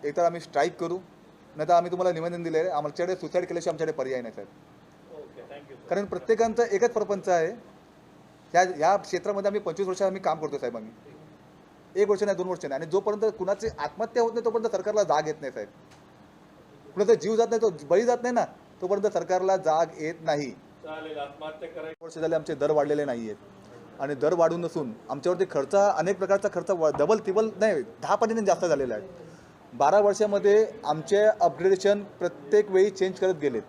एकतर आम्ही स्ट्राईक करू, नाही तर आम्ही तुम्हाला निवेदन दिले आहे, आमच्याकडे सुसाईड केल्याशिवाय आमच्याकडे पर्याय नाही साहेब. Okay, thank you. कारण प्रत्येकांचा एकच प्रपंच आहे. या क्षेत्रामध्ये आम्ही 25 वर्ष आम्ही काम करतो साहेब. आम्ही 1 वर्ष नाही, 2 वर्ष नाही, आणि जोपर्यंत कुणाची आत्महत्या होत नाही तोपर्यंत सरकारला जाग येत नाही साहेब. कुणाचा जीव जात नाही, तो बळी जात नाही ना, तोपर्यंत सरकारला जाग येत नाही. चालेल, आत्महत्या करायची. वर्ष झाले आमचे दर वाढलेले नाही आहेत, आणि दर वाढून नसून आमच्यावरती खर्च, अनेक प्रकारचा खर्च डबल तिबल नाही, 10 पटीने जास्त झालेला आहे. 12 वर्षामध्ये आमचे अपग्रेडेशन प्रत्येक वेळी चेंज करत गेलेत.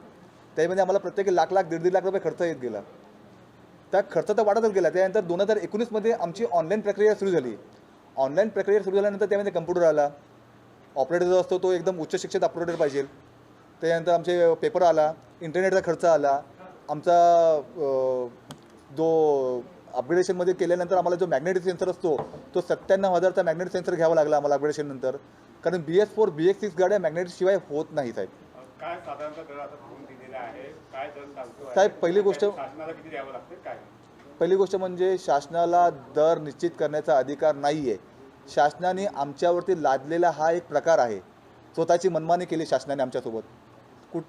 त्यामध्ये आम्हाला प्रत्येक लाख लाख 1.5 लाख रुपये खर्च येत गेला. त्या खर्च तर वाढतच गेला. त्यानंतर 2019मध्ये आमची ऑनलाईन प्रक्रिया सुरू झाली. ऑनलाईन प्रक्रिया सुरू झाल्यानंतर त्यामध्ये कम्प्युटर आला. ऑपरेटर जो असतो तो एकदम उच्च शिक्षित ऑपरेटर पाहिजे. त्यानंतर आमचे पेपर आला, इंटरनेटचा खर्च आला. आमचा जो अपग्रेडेशनमध्ये केल्यानंतर आम्हाला जो मॅग्नेटिक सेन्सर असतो तो 97,000चा मॅग्नेटिक सेन्सर घ्यावा लागला आम्हाला अपग्रेडेशन नंतर. कारण BS4 BS6 गाड्या मॅग्नेटिक शिवाय होत नाही साहेब. काय साधारणतः दर आता ठरवून दिलेला आहे, काय दर चालतो साहेब, पहिली गोष्ट शासनाला किती द्यावं लागतं काय? पहिली गोष्ट म्हणजे शासनाला दर निश्चित करण्याचा अधिकार नाही आहे. शासनाने आमच्यावरती लादलेला हा एक प्रकार आहे. स्वतःची मनमानी केली शासनाने आमच्यासोबत.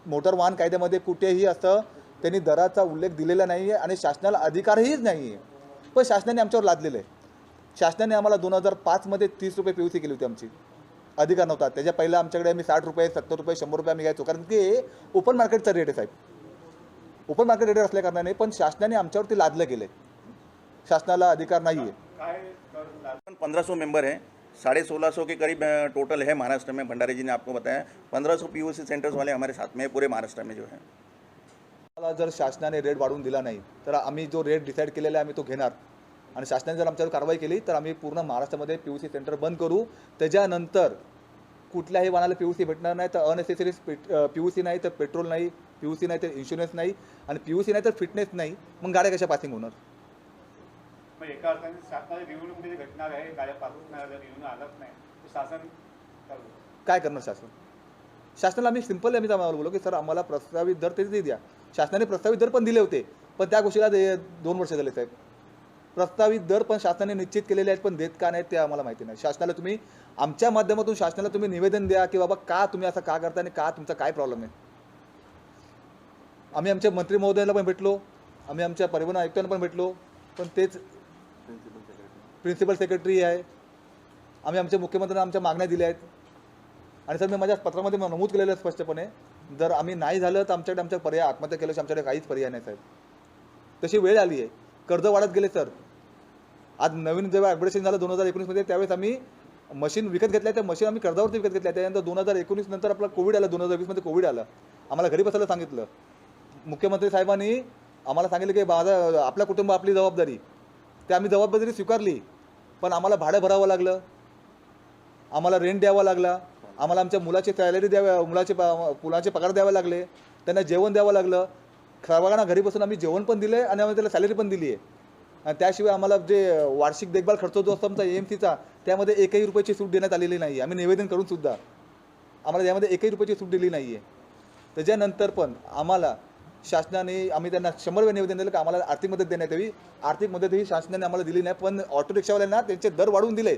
मोटार वाहन कायद्यामध्ये कुठेही असं त्यांनी दराचा उल्लेख दिलेला नाही आहे, आणि शासनाला अधिकारहीच नाही आहे, पण शासनाने आमच्यावर लादलेलं आहे. शासनाने आम्हाला 2005मध्ये 30 रुपये PUC केली होती. आमची अधिकार नव्हता. त्याच्या पहिला आमच्याकडे आम्ही 60 रुपये 70 रुपये 100 रुपये आम्ही घ्यायचो, कारण की ओपन मार्केटचा रेट आहे साहेब. ओपन मार्केट रेट असल्या कारणाने पण शासनाने आमच्यावरती लादलं गेलं. शासनाला अधिकार नहीं है. 1500 मेंबर हैं, 1650 के करीब टोटल है महाराष्ट्र में. भंडारी जी ने आपको बताया 1500 POC सेंटर्स वाले हमारे साथ में है पूरे महाराष्ट्र में जो है. जर शासनाने रेट वाढवून दिला नाही तर आम्ही जो रेट डिसाईड केलेला आहे आम्ही तो घेणार, आणि शासनाने जर आमच्यावर कारवाई केली तर आम्ही पूर्ण महाराष्ट्रामध्ये PUC सेंटर बंद करू. त्याच्यानंतर कुठल्याही वाहनाला PUC भेटणार नाही, तर अननेसेसरी PUC नाही, तर पेट्रोल नाही, PUC नाही तर इन्शुरन्स नाही, आणि PUC नाही तर फिटनेस नाही. मग गाड्या कशा पासिंग होणार? मग एका अर्थाने शासनाच्या निवडणुकीची घटना आहे, गाड्या पासून नाही जर निवडून आलंच नाही तर शासन काय करणार शासन? शासनाला आम्ही सिंपल आम्ही आम्हाला बोललो की सर आम्हाला प्रस्तावित दर ते द्या. शासनाने प्रस्तावित दर पण दिले होते, पण त्या गोष्टीला 2 वर्ष झाले साहेब. प्रस्तावित दर पण शासनाने निश्चित केलेले आहेत, पण देत का नाहीत ते आम्हाला माहिती नाही. शासनाला तुम्ही आमच्या माध्यमातून शासनाला तुम्ही निवेदन द्या की बाबा का तुम्ही असं का करता आणि का तुमचा काय प्रॉब्लेम आहे. आम्ही आमच्या मंत्री महोदयाला पण भेटलो, आम्ही आमच्या परिवहन आयुक्तांना पण भेटलो, पण तेच प्रिन्सिपल सेक्रेटरी आहे. आम्ही आमच्या मुख्यमंत्र्यांना आमच्या मागण्या दिल्या आहेत, आणि सर मी माझ्या पत्रामध्ये नमूद केलेलं आहे स्पष्टपणे, जर आम्ही नाही झालं तर आमच्याकडे आमच्या पर्याय आत्महत्या केल्याशिवाय आमच्याकडे काहीच पर्याय नाही साहेब. तशी वेळ आली आहे. कर्ज वाढत गेले सर. आज नवीन जेव्हा अपग्रेडेशन झालं 2019मध्ये, त्यावेळेस आम्ही मशीन विकत घेतल्या. त्या मशीन आम्ही कर्जावरती विकत घेतल्या. त्यानंतर 2019 नंतर आपला कोविड आला, 2020मध्ये कोविड आलं. आम्हाला घरी बसायला सांगितलं. मुख्यमंत्री साहेबांनी आम्हाला सांगितलं की माझा आपल्या कुटुंब आपली जबाबदारी. ते आम्ही जबाबदारी स्वीकारली, पण आम्हाला भाडं भरावं लागलं, आम्हाला रेंट द्यावा लागला, आम्हाला आमच्या मुलाची सॅलरी द्यावी, मुलाचे पगार द्यावे लागले, त्यांना जेवण द्यावं लागलं. सर्वांना घरी बसून आम्ही जेवण पण दिलं आहे, आणि आम्ही त्याला सॅलरी पण दिली आहे. आणि त्याशिवाय आम्हाला जे वार्षिक देखभाल खर्च जो असतो आमचा AMCचा, त्यामध्ये 1ही रुपयाची सूट देण्यात आलेली नाही. आम्ही निवेदन करून सुद्धा आम्हाला त्यामध्ये 1ही रुपयाची सूट दिली नाही आहे. त्याच्यानंतर पण आम्हाला शासनाने, आम्ही त्यांना 100 वेळा निवेदन दिलं की आम्हाला आर्थिक मदत देण्यात यावी. आर्थिक मदतही शासनाने आम्हाला दिली नाही. पण ऑटो रिक्षावाल्यांना त्यांचे दर वाढवून दिले,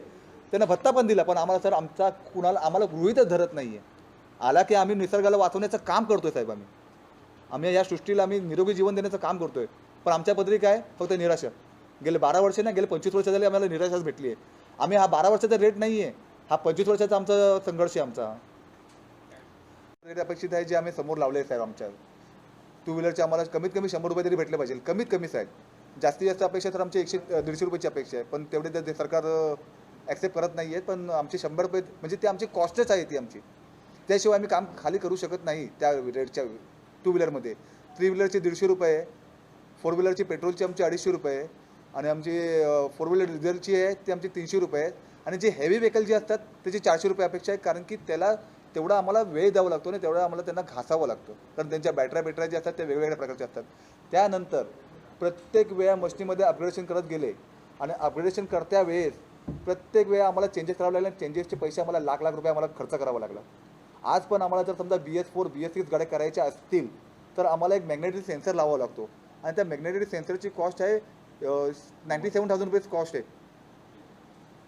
त्यांना भत्ता पण दिला, पण आम्हाला सर आमचा आम्हाला गृहीतच धरत नाही आहे. आला की आम्ही निसर्गाला वाचवण्याचं काम करतोय साहेब. आम्ही या सृष्टीला आम्ही निरोगी जीवन देण्याचं काम करतोय, पण आमच्या पदरी काय फक्त निराशा. गेले 12 वर्ष ना, गेले 25 वर्ष झाले आम्हाला निराशाच भेटली आहे. आम्ही हा 12 वर्षाचा रेट नाही आहे, हा 25 वर्षाचा आमचा संघर्ष आहे. आमचा रेट अपेक्षित आहे जे आम्ही समोर लावले साहेब. आमच्या 2 व्हीलरचे आम्हाला कमीत कमी 100 रुपये तरी भेटले पाहिजे, कमीत कमी साहेब. जास्तीत जास्त अपेक्षा तर आमची 100-150 रुपयाची अपेक्षा आहे, पण तेवढे तर सरकार ॲक्सेप्ट करत नाही आहेत. पण आमचे 100 रुपये म्हणजे ते आमची कॉस्टच आहे ती आमची. त्याशिवाय आम्ही काम खाली करू शकत नाही त्या रेटच्या. 2 व्हीलरमध्ये 3 व्हीलरचे 150 रुपये, 4 व्हीलरची पेट्रोलची आमची 250 रुपये, आणि आमची 4 व्हीलर डिझेलची आहे ती आमची 300 रुपये, आणि जे हेवी व्हेकल जे असतात त्याची 400 रुपये अपेक्षा आहे. कारण की त्याला तेवढा आम्हाला वेळ द्यावा लागतो आणि तेवढा आम्हाला त्यांना घासावं लागतं, कारण त्यांच्या बॅटऱ्या जे असतात त्या वेगवेगळ्या प्रकारच्या असतात. त्यानंतर प्रत्येक वेळा मशीनीमध्ये अपग्रेडेशन करत गेले, आणि अपग्रेडेशन करत्या वेळेस प्रत्येक वेळा आम्हाला चेंजेस करावे लागले. चेंजेसचे पैसे आम्हाला लाख रुपये आम्हाला खर्च करावा लागला. आज पण आम्हाला जर समजा BS4 BS6 गाड्या करायच्या असतील तर आम्हाला एक मॅग्नेटिक सेन्सर लावावा लागतो, आणि त्या मॅग्नेटिक सेन्सरची कॉस्ट आहे 97,000 रुपये कॉस्ट आहे.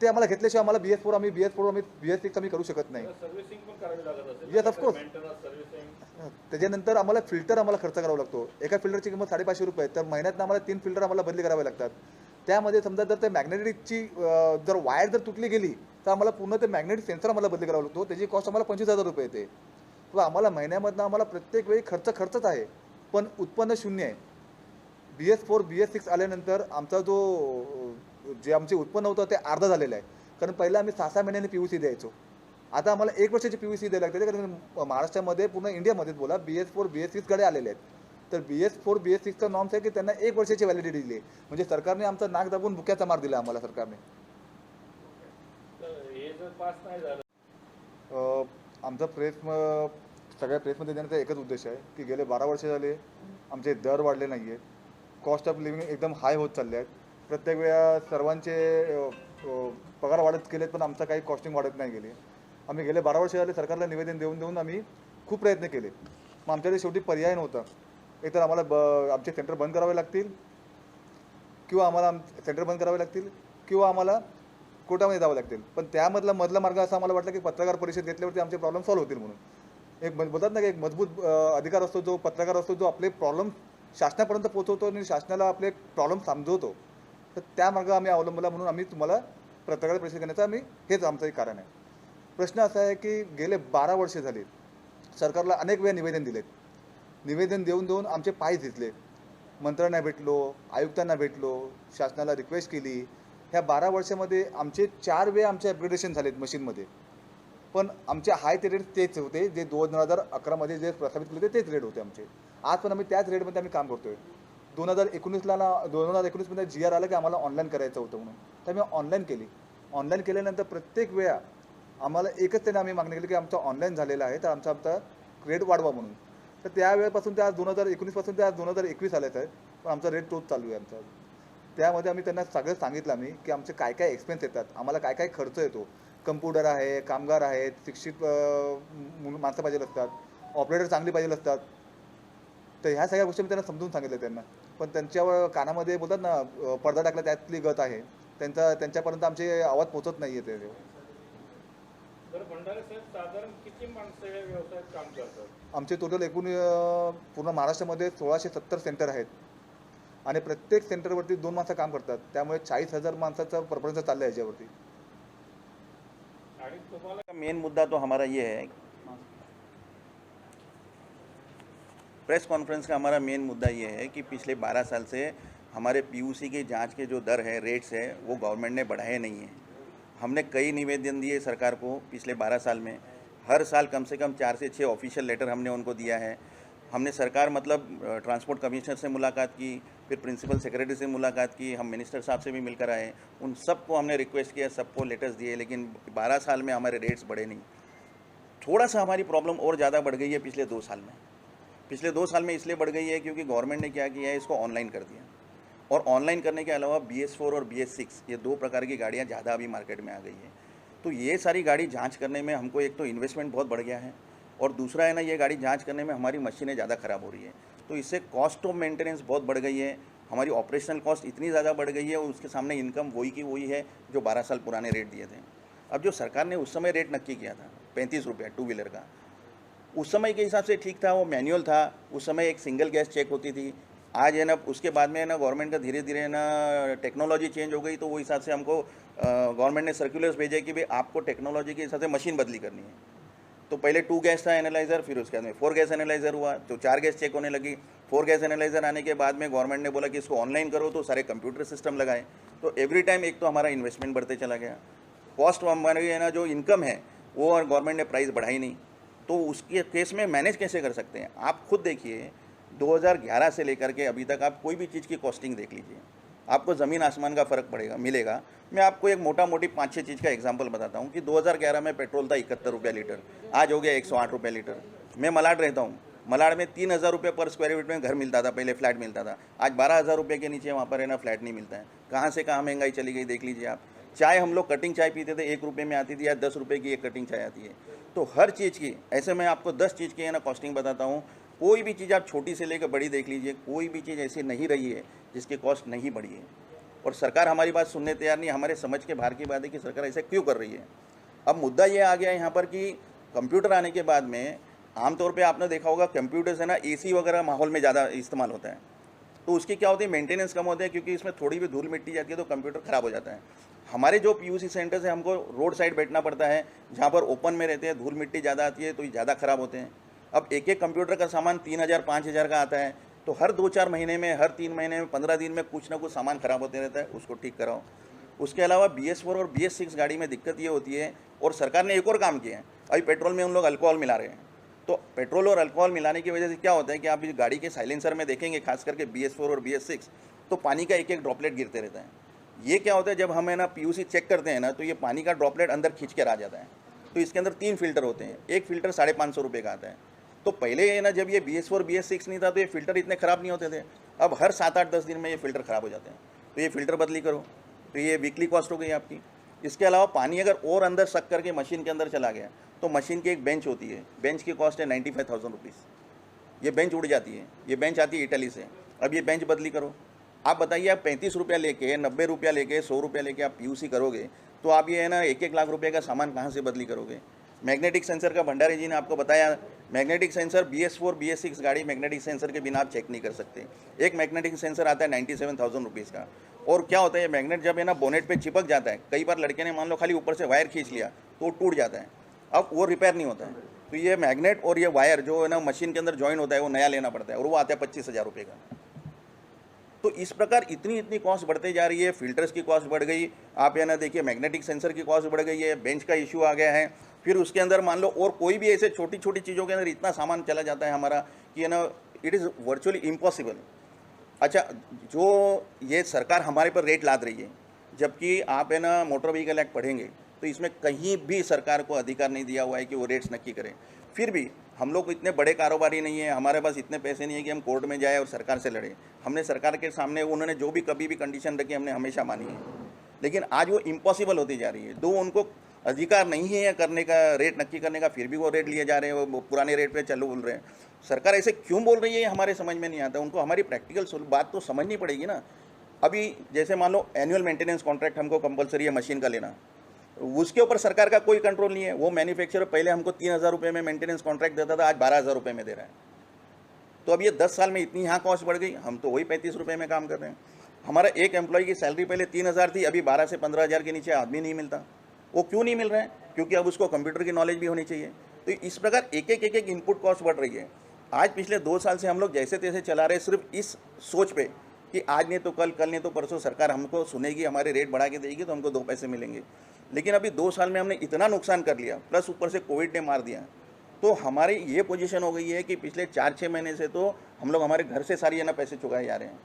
ते आम्हाला घेतल्याशिवाय आम्हाला BS4 आम्ही BS6 आम्ही करू शकत नाही. सर्व्हिसिंग पण करावी लागत असेल. Yes, of course. Maintenance servicing. त्याच्यानंतर आम्हाला फिल्टर आम्हाला खर्च करावा लागतो. एका फिल्टरची किंमत ₹550 तर महिन्यातनं आम्हाला 3 फिल्टर आम्हाला बदली करावे लागतात. त्यामध्ये समजा जर ते मॅग्नेटिकची जर वायर जर तुटली गेली तर आम्हाला पूर्ण ते मॅग्नेटिक सेन्सर आम्हाला बदली करावा लागतो. त्याची कॉस्ट आम्हाला ₹25,000 येते. तर आम्हाला महिन्यामधनं आम्हाला प्रत्येक वेळी खर्चच आहे, पण उत्पन्न शून्य आहे. BS4 BS6 आल्यानंतर आमचा जो जे आमचे उत्पन्न होतं ते अर्धा झालेलं आहे. कारण पहिलं आम्ही 6-6 महिन्यांनी PUC द्यायचो. आता आम्हाला 1 वर्षाची PUC द्यायला लागते. कारण महाराष्ट्रामध्ये पूर्ण इंडियामध्येच बोला BS4 BS6 गाड्या आलेल्या आहेत. तर BS4 BS6चा नॉर्म्स आहे की त्यांना 1 वर्षाची व्हॅलिडिटी दिली. म्हणजे सरकारने आमचं नाक दाबून बुक्याचा मार दिला आम्हाला सरकारने. तर हे जर पास नाही झालं आमचा सगळ्या प्रेसमध्ये देण्याचा एकच उद्देश आहे की गेले 12 वर्ष झाले आमचे दर वाढले नाही आहेत. कॉस्ट ऑफ लिव्हिंग एकदम हाय होत चालले आहेत. प्रत्येक वेळा सर्वांचे पगार वाढत गेलेत, पण आमचा काही कॉस्टिंग वाढत नाही गेली. आम्ही गेले 12 वर्ष झाले सरकारला निवेदन देऊन आम्ही खूप प्रयत्न केले. मग आमच्याकडे शेवटी पर्याय नव्हता. एकतर आम्हाला आमचे सेंटर बंद करावे लागतील किंवा आम्हाला कोर्टामध्ये जावं लागतील. पण त्यामधला मार्ग असा आम्हाला वाटला की पत्रकार परिषद घेतल्यावरती आमचे प्रॉब्लेम सॉल्व्ह होतील म्हणून. एक बोलतात ना की एक मजबूत अधिकार असतो, जो पत्रकार असतो, जो आपले प्रॉब्लेम शासनापर्यंत पोहोचवतो आणि शासनाला आपले प्रॉब्लेम समजवतो. तर त्या मार्ग आम्ही अवलंबला म्हणून आम्ही तुम्हाला पत्रकार परिषद घेण्याचं हेच आमचं एक कारण आहे. प्रश्न असा आहे की गेले 12 वर्ष झाली सरकारला अनेक वेळा निवेदन दिलेत. निवेदन देऊन आमचे पाय झिजले. मंत्र्यांना भेटलो, आयुक्तांना भेटलो, शासनाला रिक्वेस्ट केली. ह्या 12 वर्षामध्ये आमचे 4 वेळा आमचे अपग्रेडेशन झालेत मशीनमध्ये. पण आमचे हाय ते रेट तेच होते जे 2011मध्ये जे प्रस्थापित केले होते तेच रेट होते आमचे. आज पण आम्ही त्याच रेटमध्ये आम्ही काम करतोय. 2019मध्ये GR आलं की आम्हाला ऑनलाईन करायचं होतं म्हणून, तर आम्ही ऑनलाईन केली. ऑनलाईन केल्यानंतर प्रत्येक वेळा आम्हाला एकच त्याने आम्ही मागणी केली की आमचं ऑनलाईन झालेलं आहे तर आमचा रेट वाढवा म्हणून. तर त्या वेळेपासून ते आज 2019पासून ते आज 2021 आलेच आहे, पण आमचा रेट तोच चालू आहे आमचा. त्यामध्ये आम्ही त्यांना सगळं सांगितलं की आमचे काय काय एक्सपेन्स येतात, आम्हाला काय काय खर्च येतो. कम्प्युटर आहे, कामगार आहेत, शिक्षित माणसं पाहिजे असतात, ऑपरेटर चांगली पाहिजे असतात. तर ह्या सगळ्या गोष्टी मी त्यांना समजून सांगितलं त्यांना. पण त्यांच्यावर कानामध्ये बोलतात ना पडदा टाकला त्यातली गत आहे. त्यांच्यापर्यंत आमचे आवाज पोहोचत नाही आहे ते. तर भंडारे साहेब साधारण किती माणसं या व्यवसायात काम करतात? आमचे टोटल एकूण पूर्ण महाराष्ट्रामध्ये 1670 सेंटर आहेत आणि प्रत्येक सेंटरवरती 2 माणसं काम करतात. त्यामुळे 40,000 माणसाचा परपर्यंत चाललं आहे याच्यावरती. आणि तुम्हाला मेन मुद्दा तो हमारा ये है, प्रेस कॉन्फ्रेंस का हमारा मेन मुद्दा ये है कि पिछले 12 साल से हमारे PUC की जांच के जो दर है, रेट्स है, वो गवर्नमेंट ने बढ़ाए नहीं हैं. हमने कई निवेदन दिए सरकार को पिछले 12 साल में. हर साल कम से कम 4 से 6 ऑफिशियल लेटर हमने उनको दिया है. हमने सरकार मतलब ट्रांसपोर्ट कमिश्नर से मुलाकात की, फिर प्रिंसिपल सेक्रेटरी से मुलाकात की, हम मिनिस्टर साहब से भी मिलकर आए. उन सबको हमने रिक्वेस्ट किया, सबको लेटर्स दिए, लेकिन 12 साल में हमारे रेट्स बढ़े नहीं. थोड़ा सा हमारी प्रॉब्लम और ज़्यादा बढ़ गई है पिछले 2 साल में. पिछले 2 साल में इसलिए बढ़ गई है क्योंकि गवर्नमेंट ने क्या किया है, इसको ऑनलाइन कर दिया. और ऑनलाइन करने के अलावा BS4 और BS6 ये 2 प्रकार की गाड़ियाँ ज़्यादा अभी मार्केट में आ गई है. तो ये सारी गाड़ी जांच करने में हमको एक तो इन्वेस्टमेंट बहुत बढ़ गया है, और दूसरा है ना, ये गाड़ी जांच करने में हमारी मशीनें ज़्यादा ख़राब हो रही है. तो इससे कॉस्ट ऑफ मेंटेनेंस बहुत बढ़ गई है. हमारी ऑपरेशनल कॉस्ट इतनी ज़्यादा बढ़ गई है और उसके सामने इनकम वही की वही है जो 12 साल पुराने रेट दिए थे. अब जो सरकार ने उस समय रेट नक्की किया था ₹35 टू व्हीलर का, उस समय के हिसाब से ठीक था. वो मैनुअल था. उस समय एक सिंगल गैस चेक होती थी. आज है ना, उसके बाद में है ना, गवर्नमेंट का धीरे धीरे ना टेक्नोलॉजी चेंज हो गई, तो वो हिसाब से हमको गवर्नमेंट ने सर्कुलर्स भेजे कि भाई आपको टेक्नोलॉजी के हिसाब से मशीन बदली करनी है. तो पहले 2 गैस था एनालाइज़र, फिर उसके बाद में 4 गैस एनालाइज़र हुआ, तो 4 गैस चेक होने लगी. 4 गैस एनालाइज़र आने के बाद में गवर्नमेंट ने बोला कि इसको ऑनलाइन करो, तो सारे कंप्यूटर सिस्टम लगाए. तो एवरी टाइम एक तो हमारा इन्वेस्टमेंट बढ़ते चला गया. कॉस्ट हमारी है ना, जो इनकम है वो, और गवर्नमेंट ने प्राइस बढ़ाई नहीं. तो उसके केस में मैनेज कैसे कर सकते हैं? आप खुद देखिए, 2011 से लेकर के अभी तक आप कोई भी चीज़ की कॉस्टिंग देख लीजिए, आपको ज़मीन आसमान का फ़र्क मिलेगा. मैं आपको एक मोटी 5-6 चीज़ का एग्जांपल बताता हूँ कि 2011 में पेट्रोल था ₹71 लीटर, आज हो गया ₹108 लीटर. मैं मलाड रहता हूँ. मलाड में 3,000 रुपये पर स्क्वायर फीट में घर मिलता था, पहले फ्लैट मिलता था. आज 12,000 रुपये के नीचे वहाँ पर है ना फ्लैट नहीं मिलता है. कहाँ से कहाँ महंगाई चली गई देख लीजिए आप. चाय हम लोग कटिंग चाय पीते थे, ₹1 में आती थी, या ₹10 की एक कटिंग चाय आती है. तो हर चीज़ की, ऐसे मैं आपको 10 चीज़ की है ना कॉस्टिंग बताता हूँ. कोई भी चीज़ आप छोटी से लेकर बड़ी देख लीजिए, कोई भी चीज़ ऐसी नहीं रही है जिसकी कॉस्ट नहीं बढ़ी है. और सरकार हमारी बात सुनने तैयार नहीं। हमारे समझ के बाहर की बात है कि सरकार ऐसे क्यों कर रही है। अब मुद्दा ये आ गया यहाँ पर कि कंप्यूटर आने के बाद में आमतौर पे आपने देखा होगा कंप्यूटर्स है ना एसी वगैरह माहौल में ज़्यादा इस्तेमाल होता है, तो उसकी क्या होती है मेंटेनेंस कम होता है, क्योंकि इसमें थोड़ी भी धूल मिट्टी जाती है तो कंप्यूटर ख़राब हो जाता है। हमारे जो पीयूसी सेंटर्स है हमको रोड साइड बैठना पड़ता है, जहाँ पर ओपन में रहते हैं, धूल मिट्टी ज़्यादा आती है तो ये ज़्यादा ख़राब होते हैं। अब एक एक कंप्यूटर का सामान 3000 5000 का आता है, तो हर 2-4 महीने में, हर 3 महीने में, 15 दिन में कुछ ना कुछ सामान ख़राब होते रहता है, उसको ठीक कराओ। उसके अलावा BS4 और BS6 गाड़ी में दिक्कत ये होती है, और सरकार ने एक और काम किया है, अभी पेट्रोल में उन लोग अल्कोहल मिला रहे हैं। तो पेट्रोल और अल्कोहल मिलाने की वजह से क्या होता है कि आप इस गाड़ी के साइलेंसर में देखेंगे, खास करके BS4 और BS6, तो पानी का एक एक ड्रॉपलेट गिरते रहता है। ये क्या होता है, जब हम है ना PUC चेक करते हैं ना, तो ये पानी का ड्रॉपलेट अंदर खींच कर आ जाता है। तो इसके अंदर 3 फिल्टर होते हैं, एक फ़िल्टर 550 रुपये का आता है। तो पहले है ना जब ये BS4 BS6 नहीं था तो ये फ़िल्टर इतने ख़राब नहीं होते थे। अब हर 7-8-10 दिन में ये फ़िल्टर ख़राब हो जाते हैं, तो ये फ़िल्टर बदली करो, तो ये वीकली कॉस्ट हो गई आपकी। इसके अलावा पानी अगर और अंदर सक करके मशीन के अंदर चला गया तो मशीन की एक बेंच होती है, बेंच की कॉस्ट है 95,000 रुपीज़। ये बेंच उड़ जाती है, ये बेंच आती है इटली से, अब ये बेंच बदली करो। आप बताइए, आप 35 रुपया लेके, 90 रुपया लेके, 100 रुपया लेके आप PUC करोगे तो आप ये है ना 1-1 लाख रुपये का सामान कहाँ से बदली करोगे। मैग्नेटिक सेंसर का भंडारी जी ने आपको बताया, मैग्नेटिक सेंसर BS4 BS6 गाड़ी मैग्नेटिक सेंसर के बिना आप चेक नहीं कर सकते। एक मैग्नेटिक सेंसर आता है 97,000 रुपीज़ का। और क्या होता है, मैग्नेट जब है ना बोनेट पे चिपक जाता है, कई बार लड़के ने मान लो खाली ऊपर से वायर खींच लिया तो वो टूट जाता है, अब वो रिपेयर नहीं होता है। तो ये मैग्नेट और ये वायर जो है ना मशीन के अंदर जॉइन होता है वो नया लेना पड़ता है, और वो आता है 25,000 रुपये का। तो इस प्रकार इतनी कॉस्ट बढ़ते जा रही है। फिल्टर्स की कॉस्ट बढ़ गई, आप है ना देखिए मैग्नेटिक सेंसर की कॉस्ट बढ़ गई है, बेंच का इशू आ गया है। फिर उसके अंदर मान लो और कोई भी ऐसे छोटी छोटी चीज़ों के अंदर इतना सामान चला जाता है हमारा कि है ना इट इज़ वर्चुअली इम्पॉसिबल। अच्छा, जो ये सरकार हमारे पर रेट लाद रही है, जबकि आप है ना मोटर व्हीकल एक्ट पढ़ेंगे तो इसमें कहीं भी सरकार को अधिकार नहीं दिया हुआ है कि वो रेट्स नक्की करें। फिर भी हम लोग इतने बड़े कारोबारी नहीं है, हमारे पास इतने पैसे नहीं है कि हम कोर्ट में जाए और सरकार से लड़े। हमने सरकार के सामने उन्होंने जो भी कभी भी कंडीशन रखी हमने हमेशा मानी है, लेकिन आज वो इम्पॉसिबल होती जा रही है। दो उनको अधिकार नहीं है करने का, रेट नक्की करने का, फिर भी वो रेट लिए जा रहे हैं, वो पुराने रेट पे चलो बोल रहे हैं। सरकार ऐसे क्यों बोल रही है हमारे समझ में नहीं आता। उनको हमारी प्रैक्टिकल बात तो समझनी पड़ेगी ना। अभी जैसे मान लो एनुअल मेंटेनेंस कॉन्ट्रैक्ट हमको कंपलसरी है मशीन का लेना, उसके ऊपर सरकार का कोई कंट्रोल नहीं है। वो मैन्युफैक्चरर पहले हमको 3,000 रुपये में मेंटेनेंस कॉन्ट्रैक्ट देता था, आज 12,000 रुपये में दे रहा है। तो अब ये 10 साल में इतनी यहाँ कॉस्ट बढ़ गई, हम तो वही 35 रुपये में काम कर रहे हैं। हमारा एक एम्प्लॉय की सैलरी पहले 3,000 थी, अभी 12 से 15,000 के नीचे आदमी नहीं मिलता। वो क्यों नहीं मिल रहा है? क्योंकि अब उसको कंप्यूटर की नॉलेज भी होनी चाहिए। तो इस प्रकार एक एक इनपुट कॉस्ट बढ़ रही है। आज पिछले 2 साल से हम लोग जैसे तैसे चला रहे, सिर्फ इस सोच पे कि आज नहीं तो कल, कल नहीं तो परसों सरकार हमको सुनेगी, हमारे रेट बढ़ा के देगी तो हमको 2 पैसे मिलेंगे। लेकिन अभी 2 साल में हमने इतना नुकसान कर लिया, प्लस ऊपर से कोविड ने मार दिया। तो हमारी ये पोजीशन हो गई है कि पिछले 4-6 महीने से तो हम लोग हमारे घर से सारी है ना पैसे चुकाए जा रहे हैं।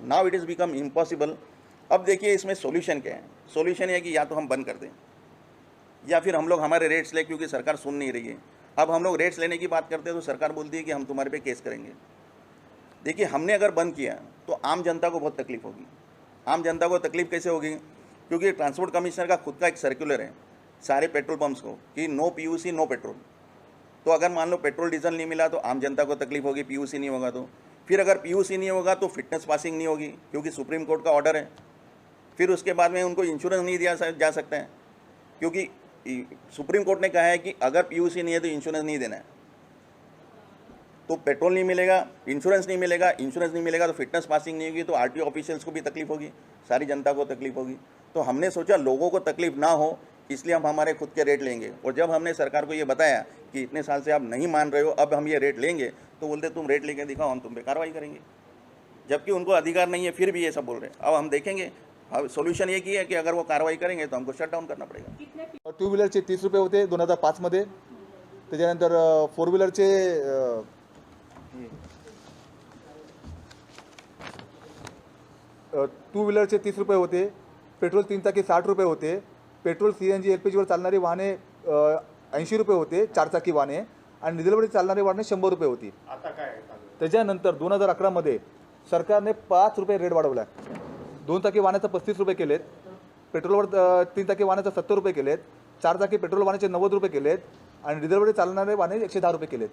Now it is become impossible. अब देखिए इसमें सॉल्यूशन क्या है। सॉल्यूशन है कि या तो हम बंद कर दें या फिर हम लोग हमारे रेट्स लें, क्योंकि सरकार सुन नहीं रही है। अब हम लोग रेट्स लेने की बात करते हैं तो सरकार बोलती है कि हम तुम्हारे पे केस करेंगे। देखिए, हमने अगर बंद किया तो आम जनता को बहुत तकलीफ होगी। आम जनता को तकलीफ कैसे होगी? क्योंकि ट्रांसपोर्ट कमिश्नर का खुद का एक सर्कुलर है सारे पेट्रोल पंप्स को कि नो PUC नो पेट्रोल। तो अगर मान लो पेट्रोल डीजल नहीं मिला तो आम जनता को तकलीफ होगी, PUC नहीं होगा तो। फिर अगर PUC नहीं होगा तो फिटनेस पासिंग नहीं होगी, क्योंकि सुप्रीम कोर्ट का ऑर्डर है। फिर उसके बाद में उनको इंश्योरेंस नहीं दिया जा सकता है, क्योंकि सुप्रीम कोर्ट ने कहा है कि अगर PUC नहीं है तो इंश्योरेंस नहीं देना है। तो पेट्रोल नहीं मिलेगा, इंश्योरेंस नहीं मिलेगा, इंश्योरेंस नहीं मिलेगा तो फिटनेस पासिंग नहीं होगी, तो RTO ऑफिशियल्स को भी तकलीफ होगी, सारी जनता को तकलीफ होगी। तो हमने सोचा लोगों को तकलीफ ना हो, इसलिए हम हमारे खुद के रेट लेंगे। और जब हमने सरकार को ये बताया कि इतने साल से आप नहीं मान रहे हो, अब हम ये रेट लेंगे, तो बोलते तुम रेट लेके दिखाओ, हम तुम पे कार्रवाई करेंगे। जबकि उनको अधिकार नहीं है, फिर भी ये सब बोल रहे हैं। अब हम देखेंगे, अब सोल्यूशन ये की है कि अगर वो कार्रवाई करेंगे तो हमको शट डाउन करना पड़ेगा। 2 व्हीलरचे 30 रुपये होते 2005 मध्ये। त्याच्यानंतर 4 व्हीलरचे 2 व्हीलरचे 30 रुपये होते, पेट्रोल 3 चाकी 60 रुपये होते, पेट्रोल CNG LPGवर चालणारी वाहने 80 रुपये होते, 4 चाकी वाहने, आणि डिझेलवर चालणारी वाहने 100 रुपये होती। आता काय आहे चालू? त्याच्यानंतर 2011 मध्ये सरकारने 5 रुपये रेट वाढवला। 2 चाकी वाहनाचं 35 रुपये केलेत, पेट्रोलवर 3 चाकी वाहनाचं 70 रुपये केलेत, 4 चाकी पेट्रोल वाहनाचे 90 रुपये केलेत, आणि डिझेलवर चालणारे वाहने 110 रुपये केलेत।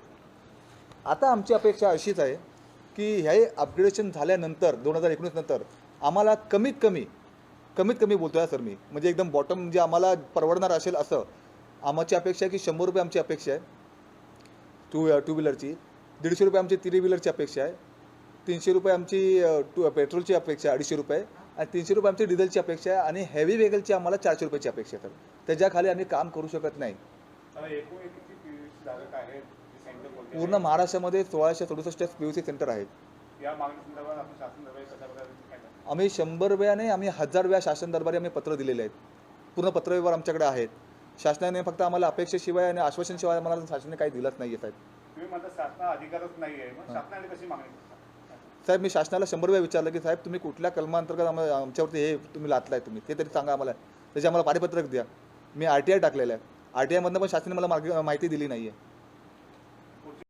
आता आमची अपेक्षा अशीच आहे की हे अपग्रेडेशन झाल्यानंतर 2019 नंतर आम्हाला कमीत कमी कमीत कमी बोलतो आहे सर मी, म्हणजे एकदम बॉटम जे आम्हाला परवडणार असेल असं आमची अपेक्षा आहे की 100 रुपये आमची अपेक्षा आहे टू व्हीलरची, 150 रुपये आमची 3 व्हीलरची अपेक्षा आहे, 300 रुपये आमची पेट्रोलची अपेक्षा आहे 250 रुपये, आणि 300 रुपये आमची डिझेलची अपेक्षा आहे, आणि हेवी व्हेकलची आम्हाला 400 रुपयाची अपेक्षा आहे सर. त्याच्याखाली आम्ही काम करू शकत नाही. आता एकूण किती PUC धारक आहेत जे सेंटर कोणते पूर्ण महाराष्ट्रामध्ये 1667 PUC सेंटर आहेत. या मागणी संदर्भात आपण शासन दरबारी कशा प्रकारे काय करतो? आम्ही 100 वेळा नाही, आम्ही 1000 वेळा शासन दरबारी आम्ही पत्र दिलेले आहेत. पूर्ण पत्रव्यवहार आमच्याकडे आहेत. शासनाने फक्त आम्हाला अपेक्षेशिवाय आणि आश्वासनशिवाय आम्हाला शासनाने काही दिलंच नाही आहे साहेब. तुम्ही म्हणता शासना अधिकारच नाही आहे, मग शासनाने कशी मागणी करता? साहेब मी शासनाला 100 वेळा विचारलं की साहेब तुम्ही कुठल्या कलमांतर्गत आमच्यावरती हे तुम्ही लादलाय तुम्ही ते तरी सांगा आम्हाला, त्याचे आम्हाला पारिपत्रक द्या. मी RTI टाकलेलं आहे. RTIमधनं पण शासनाने मला माहिती दिली नाही आहे.